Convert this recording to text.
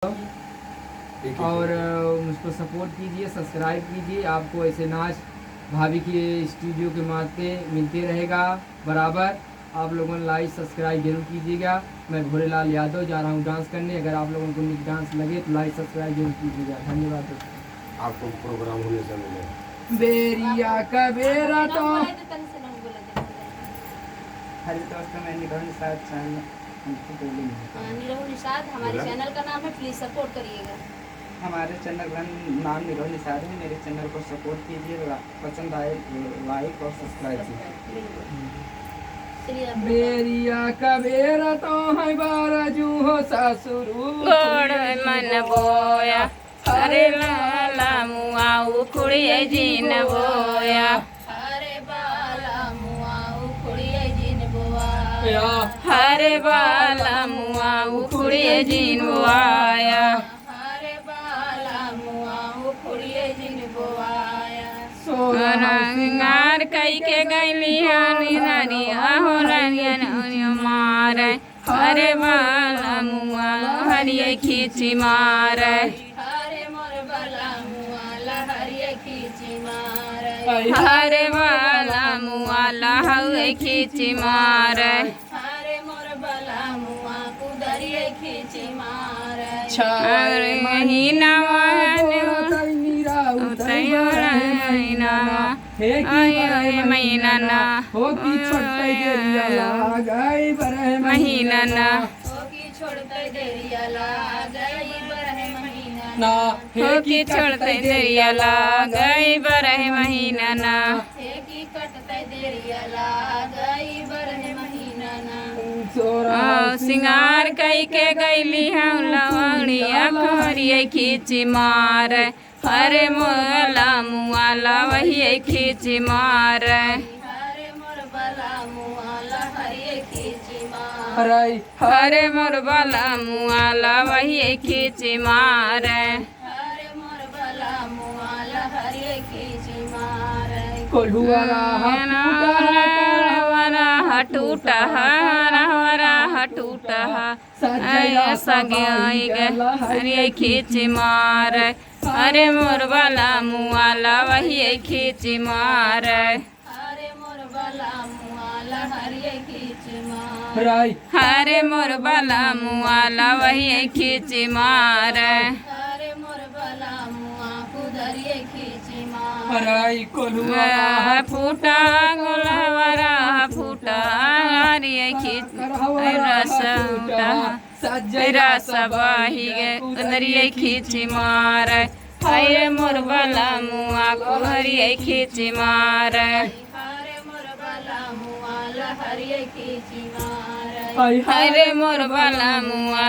और मुझको सपोर्ट कीजिए, सब्सक्राइब कीजिए। आपको ऐसे नाच भाभी की स्टूडियो के माध्यम मिलते रहेगा बराबर। आप लोगों ने लाइक सब्सक्राइब जरूर कीजिएगा। मैं भोलेलाल यादव जा रहा हूँ डांस करने। अगर आप लोगों को डांस लगे तो लाइक सब्सक्राइब जरूर कीजिएगा। धन्यवाद दोस्तों। आपको प्रोग्राम होने से मिले बेरिया का बेरा तो हरी दोस्तों मैं निगम निषाद चैनल निरहु निषाद हमारे चैनल का नाम है, प्लीज सपोर्ट करिएगा। हमारे चैनल का नाम निगम निषाद है। मेरे चैनल को सपोर्ट कीजिए, पसंद आए लाइक और सब्सक्राइब कीजिए। बेरिया का बेरा तो है बाराजू हो सासुरु गोड़ मन बोया अरे लाला मुआ उखड़िए जीन बोया हरे बाला मुआ उखड़िए जिन बोया, हरे बाला मुआ उखड़िए जीन बोया, हरे बाला मुआ उखड़िए जिन बोया। रंगार कई के गैली हनी हनी आहो रंगन मारे हरे बाला मुआ हरिये खींची मारे हरे मोर बाला मुआ लहरिए खींची मारे, हरे बाला मुआ लहरिये खींची मारे हरे मोर बाला मुआ कुदरिए खींची मारे। अरे महीना महीना ना हो की छोटे देरिया लगाई बरह महीना ना होकी छोड़ते देरिया गई बरह महीना ना हो की छोड़ते दरिया ला गई बरह महीना ना हे की कटते देरिया गई बरह महीना ना। सिंगार कई के गैली हम लवड़िया खरिए खींची मार हरे मोला मुआला वही खींची मार हरे मोर बाला मुआ लहरिए खींची मार, हरे मोर बाला मुआला वही खींची मार हरे मोर बाला मुआ लहरिए खींची मार। टूटा टूटा सगे खींच मार अरे मोर बाला मुआला वही खींच मार हरे मोर बाला मुआ लहरिए खींची मार, हरे मोर बाला मुआला वही खींच मार हरे मोर बाला मुआ कुदरिए खींची मार। फूटा गोलवरा फूटा हरिये खींच रस बही नरिये खींच मार हरे मोर बाला मुआ को हरिये खींच मार हरे मोर बाला मुआ लहरिए खींची मार, हरे मोर बाला मुआ